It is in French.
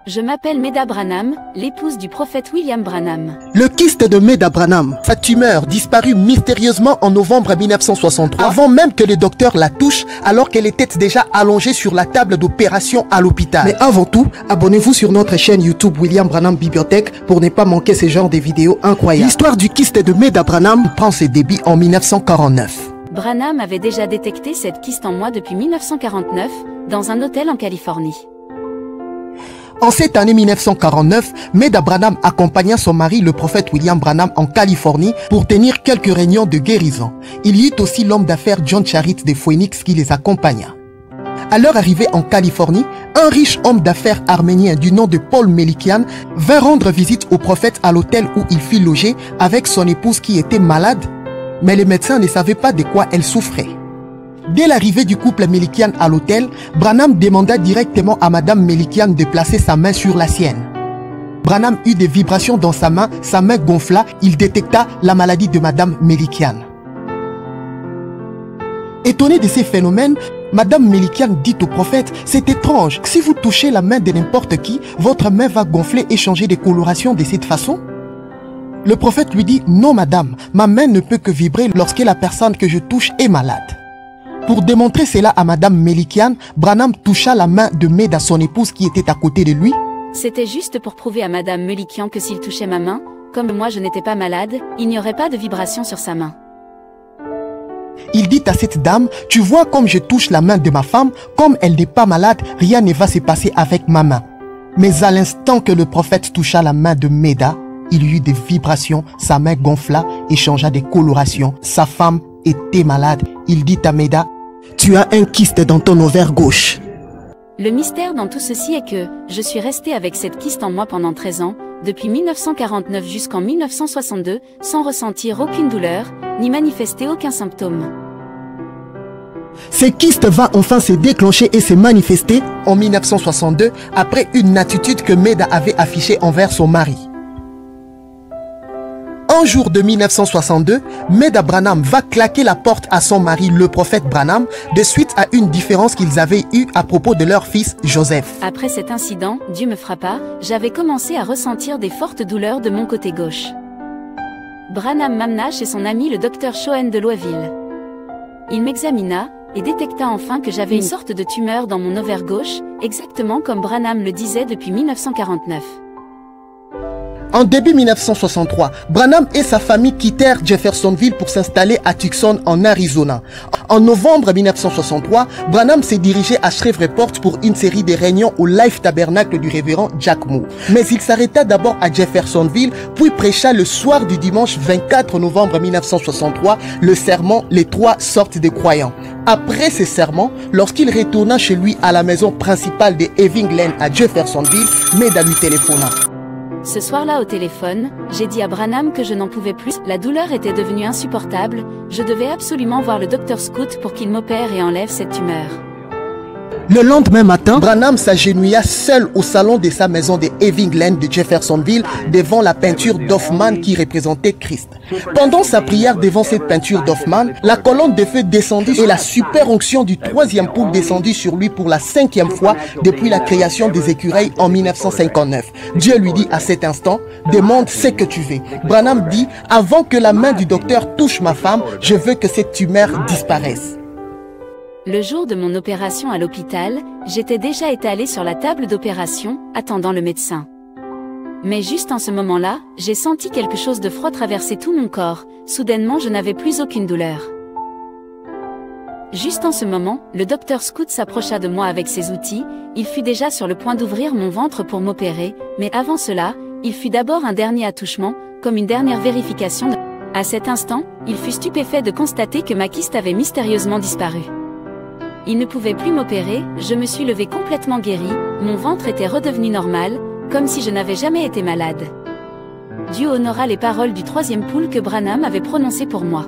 Je m'appelle Meda Branham, l'épouse du prophète William Branham. Le kyste de Meda Branham, sa tumeur disparue mystérieusement en novembre 1963, avant même que le docteur la touche, alors qu'elle était déjà allongée sur la table d'opération à l'hôpital. Mais avant tout, abonnez-vous sur notre chaîne YouTube William Branham Bibliothèque pour ne pas manquer ce genre de vidéos incroyables. L'histoire du kyste de Meda Branham prend ses débuts en 1949. Branham avait déjà détecté cette kyste en moi depuis 1949, dans un hôtel en Californie. En cette année 1949, Meda Branham accompagna son mari, le prophète William Branham, en Californie pour tenir quelques réunions de guérison. Il y eut aussi l'homme d'affaires John Charit de Phoenix qui les accompagna. À leur arrivée en Californie, un riche homme d'affaires arménien du nom de Paul Melikian vint rendre visite au prophète à l'hôtel où il fut logé avec son épouse qui était malade, mais les médecins ne savaient pas de quoi elle souffrait. Dès l'arrivée du couple Melikian à l'hôtel, Branham demanda directement à Madame Melikian de placer sa main sur la sienne. Branham eut des vibrations dans sa main gonfla, il détecta la maladie de Madame Melikian. Étonné de ces phénomènes, Madame Melikian dit au prophète, « C'est étrange, si vous touchez la main de n'importe qui, votre main va gonfler et changer de coloration de cette façon ?» Le prophète lui dit, « Non madame, ma main ne peut que vibrer lorsque la personne que je touche est malade. » Pour démontrer cela à Madame Melikian, Branham toucha la main de Meda, son épouse qui était à côté de lui. C'était juste pour prouver à Madame Melikian que s'il touchait ma main, comme moi je n'étais pas malade, il n'y aurait pas de vibration sur sa main. Il dit à cette dame, « Tu vois comme je touche la main de ma femme, comme elle n'est pas malade, rien ne va se passer avec ma main. » Mais à l'instant que le prophète toucha la main de Meda, il y eut des vibrations, sa main gonfla et changea de coloration. Sa femme était malade. Il dit à Meda, « Tu as un kyste dans ton ovaire gauche. » Le mystère dans tout ceci est que je suis restée avec cette kyste en moi pendant 13 ans, depuis 1949 jusqu'en 1962, sans ressentir aucune douleur, ni manifester aucun symptôme. Ce kyste va enfin se déclencher et se manifester en 1962 après une attitude que Meda avait affichée envers son mari. Un jour de 1962, Meda Branham va claquer la porte à son mari, le prophète Branham, de suite à une différence qu'ils avaient eue à propos de leur fils Joseph. Après cet incident, Dieu me frappa, j'avais commencé à ressentir des fortes douleurs de mon côté gauche. Branham m'amena chez son ami le docteur Schoen de Louisville. Il m'examina et détecta enfin que j'avais une sorte de tumeur dans mon ovaire gauche, exactement comme Branham le disait depuis 1949. En début 1963, Branham et sa famille quittèrent Jeffersonville pour s'installer à Tucson en Arizona. En novembre 1963, Branham s'est dirigé à Shreveport pour une série de réunions au Life Tabernacle du révérend Jack Moore. Mais il s'arrêta d'abord à Jeffersonville, puis prêcha le soir du dimanche 24 novembre 1963 le sermon « Les trois sortes de croyants ». Après ce sermon, lorsqu'il retourna chez lui à la maison principale de Eving Lane à Jeffersonville, Meda lui téléphona. Ce soir-là au téléphone, j'ai dit à Branham que je n'en pouvais plus, la douleur était devenue insupportable, je devais absolument voir le docteur Scout pour qu'il m'opère et enlève cette tumeur. Le lendemain matin, Branham s'agenouilla seul au salon de sa maison de Eving Lane de Jeffersonville devant la peinture d'Hoffman qui représentait Christ. Pendant sa prière devant cette peinture d'Hoffman, la colonne de feu descendit et la super onction du troisième poule descendit sur lui pour la 5e fois depuis la création des écureuils en 1959. Dieu lui dit à cet instant, « Demande ce que tu veux. » Branham dit, « Avant que la main du docteur touche ma femme, je veux que cette tumeur disparaisse. » Le jour de mon opération à l'hôpital, j'étais déjà étalée sur la table d'opération, attendant le médecin. Mais juste en ce moment-là, j'ai senti quelque chose de froid traverser tout mon corps, soudainement je n'avais plus aucune douleur. Juste en ce moment, le docteur Scout s'approcha de moi avec ses outils, il fut déjà sur le point d'ouvrir mon ventre pour m'opérer, mais avant cela, il fut d'abord un dernier attouchement, comme une dernière vérification. À cet instant, il fut stupéfait de constater que ma kyste avait mystérieusement disparu. Il ne pouvait plus m'opérer, je me suis levée complètement guérie, mon ventre était redevenu normal, comme si je n'avais jamais été malade. Dieu honora les paroles du troisième poule que Branham avait prononcées pour moi.